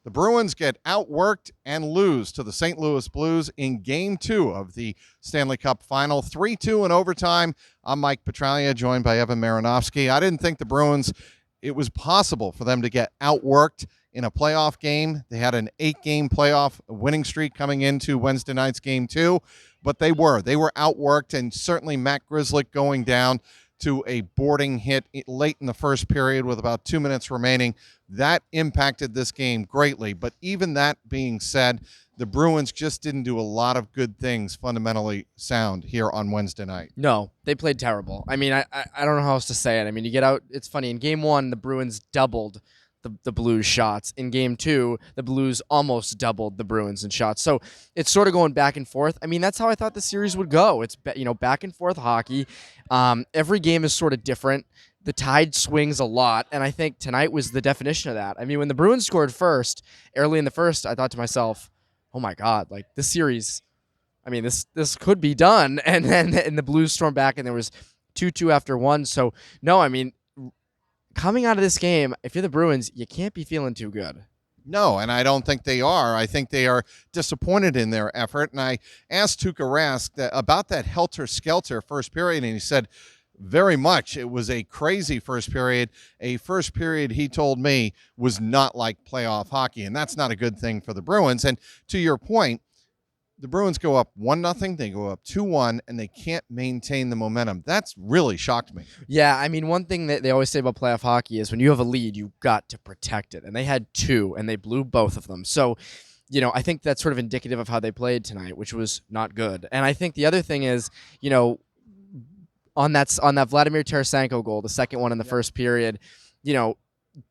The Bruins get outworked and lose to the St. Louis Blues in Game 2 of the Stanley Cup Final, 3-2 in overtime. I'm Mike Petraglia, joined by Evan Marinofsky. I didn't think the Bruins, it was possible for them to get outworked in a playoff game. They had an 8-game playoff winning streak coming into Wednesday night's Game 2, but they were outworked, and certainly Matt Grzelcyk going down to a boarding hit late in the first period with about 2 minutes remaining. That impacted this game greatly. But even that being said, the Bruins just didn't do a lot of good things fundamentally sound here on Wednesday night. No, they played terrible. I mean, I don't know how else to say it. I mean, you get out, it's funny. In Game 1, the Bruins doubled the Blues shots. In Game 2, the Blues almost doubled the Bruins in shots. So it's sort of going back and forth. I mean, that's how I thought the series would go. It's back and forth hockey. Every game is sort of different. The tide swings a lot, and I think tonight was the definition of that. I mean, when the Bruins scored first, early in the first, I thought to myself, oh my God, like this series, I mean, this could be done. And then the Blues stormed back, and there was 2-2 after one. So, no, I mean, coming out of this game, if you're the Bruins, you can't be feeling too good. No, and I don't think they are. I think they are disappointed in their effort. And I asked Tuukka Rask about that helter-skelter first period, and he said very much it was a crazy first period. A first period, he told me, was not like playoff hockey, and that's not a good thing for the Bruins. And to your point, the Bruins go up 1-0, they go up 2-1, and they can't maintain the momentum. That's really shocked me. Yeah, I mean, one thing that they always say about playoff hockey is when you have a lead, you've got to protect it. And they had two, and they blew both of them. So, I think that's sort of indicative of how they played tonight, which was not good. And I think the other thing is, on that Vladimir Tarasenko goal, the second one in the first period,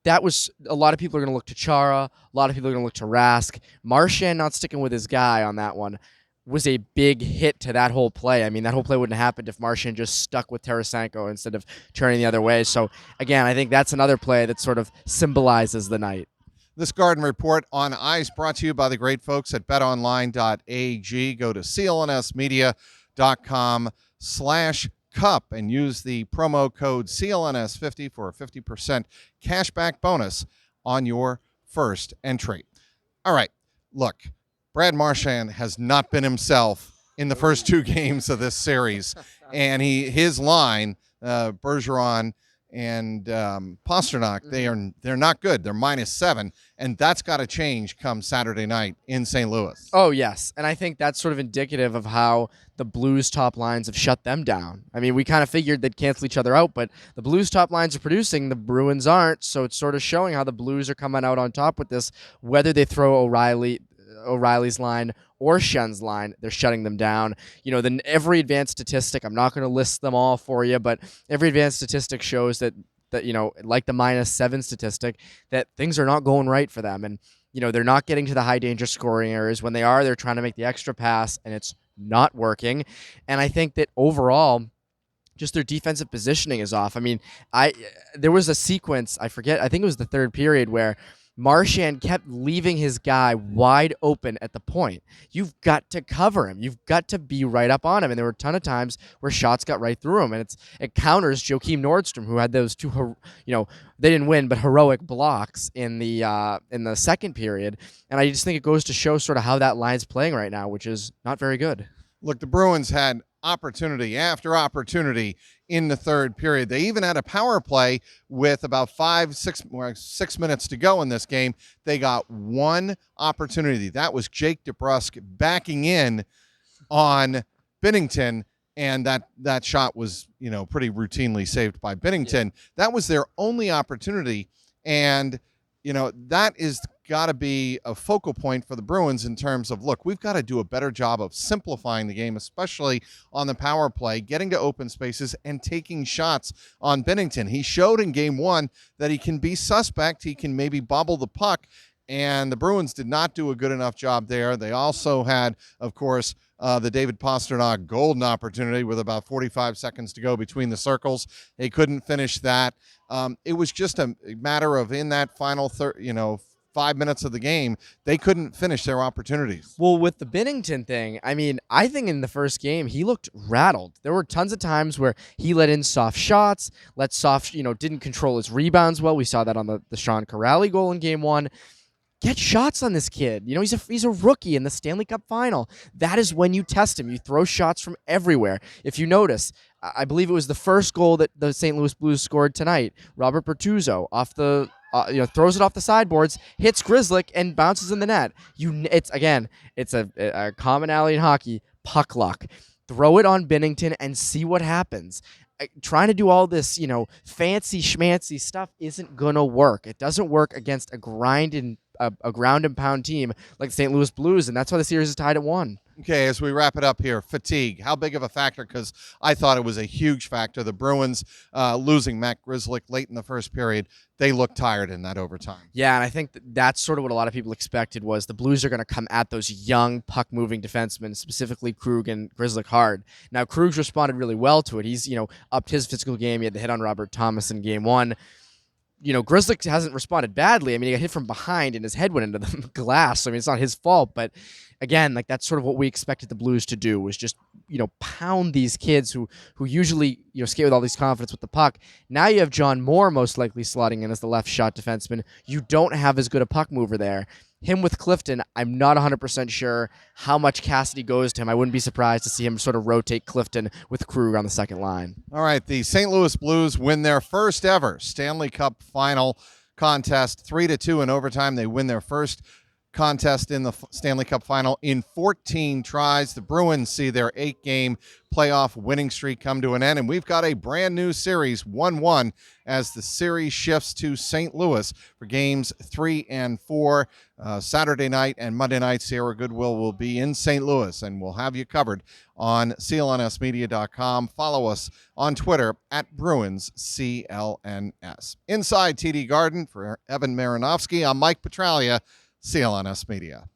that was a lot of people are going to look to Chara. A lot of people are going to look to Rask. Marchand not sticking with his guy on that one was a big hit to that whole play. I mean, that whole play wouldn't have happened if Marchand just stuck with Tarasenko instead of turning the other way. So, again, I think that's another play that sort of symbolizes the night. This Garden Report on Ice brought to you by the great folks at betonline.ag. Go to clnsmedia.com/cup and use the promo code CLNS50 for a 50% cashback bonus on your first entry. All right, look, Brad Marchand has not been himself in the first two games of this series, and his line, Bergeron and Pastrnak, they're not good. They're -7, and that's got to change come Saturday night in St. Louis. Oh, yes, and I think that's sort of indicative of how the Blues top lines have shut them down. I mean, we kind of figured they'd cancel each other out, but the Blues top lines are producing, the Bruins aren't, so it's sort of showing how the Blues are coming out on top with this. Whether they throw O'Reilly's line or Schen's line, they're shutting them down. Then every advanced statistic, I'm not going to list them all for you, but every advanced statistic shows that like the -7 statistic, that things are not going right for them. And, they're not getting to the high danger scoring areas. When they are, they're trying to make the extra pass, and it's not working. And I think that overall, just their defensive positioning is off. I mean, there was a sequence, I think it was the third period, where Marchand kept leaving his guy wide open at the point. You've got to cover him. You've got to be right up on him. And there were a ton of times where shots got right through him. And it counters Joakim Nordstrom, who had those two, they didn't win, but heroic blocks in the second period. And I just think it goes to show sort of how that line's playing right now, which is not very good. Look, the Bruins had opportunity after opportunity in the third period. They even had a power play with about 6 minutes to go in this game. They got one opportunity. That was Jake DeBrusk backing in on Binnington, and that shot was, pretty routinely saved by Binnington. Yeah. That was their only opportunity, and that is got to be a focal point for the Bruins in terms of, look, we've got to do a better job of simplifying the game, especially on the power play, getting to open spaces and taking shots on Binnington. He showed in Game 1 that he can be suspect. He can maybe bobble the puck, and the Bruins did not do a good enough job there. They also had, of course, the David Pastrnak golden opportunity with about 45 seconds to go between the circles. They couldn't finish that. It was just a matter of, in that final 5 minutes of the game, they couldn't finish their opportunities. Well, with the Binnington thing, I mean, I think in the first game, he looked rattled. There were tons of times where he let in soft shots, didn't control his rebounds well. We saw that on the Sean Corrali goal in Game 1. get shots on this kid. You know, he's a rookie in the Stanley Cup final. That is when you test him. You throw shots from everywhere. If you notice, I believe it was the first goal that the St. Louis Blues scored tonight. Robert Bertuzzo off the throws it off the sideboards, hits Grzelcyk, and bounces in the net. It's a commonality in hockey. Puck luck. Throw it on Binnington and see what happens. Trying to do all this, fancy schmancy stuff isn't gonna work. It doesn't work against a ground and pound team like the St. Louis Blues, and that's why the series is tied at 1. Okay, as we wrap it up here, fatigue. How big of a factor? Because I thought it was a huge factor. The Bruins losing Matt Grzelcyk late in the first period, they looked tired in that overtime. Yeah, and I think that's sort of what a lot of people expected was the Blues are going to come at those young puck-moving defensemen, specifically Krug and Grzelcyk hard. Now, Krug's responded really well to it. He's, upped his physical game. He had the hit on Robert Thomas in Game 1. Grzelcyk hasn't responded badly. I mean, he got hit from behind and his head went into the glass. I mean, it's not his fault, but again, like that's sort of what we expected the Blues to do was just, pound these kids who usually, skate with all this confidence with the puck. Now you have John Moore most likely slotting in as the left shot defenseman. You don't have as good a puck mover there. Him with Clifton, I'm not 100% sure how much Cassidy goes to him. I wouldn't be surprised to see him sort of rotate Clifton with Krug on the second line. All right, the St. Louis Blues win their first ever Stanley Cup final contest, 3-2 in overtime. They win their first contest in the Stanley Cup final in 14 tries. The Bruins see their 8-game playoff winning streak come to an end, and we've got a brand new series, 1-1, as the series shifts to St. Louis for games 3 and 4. Saturday night and Monday night, Sierra Goodwill will be in St. Louis, and we'll have you covered on clnsmedia.com. Follow us on Twitter at BruinsCLNS. Inside TD Garden, for Evan Marinofsky, I'm Mike Petralia, CLNS Media.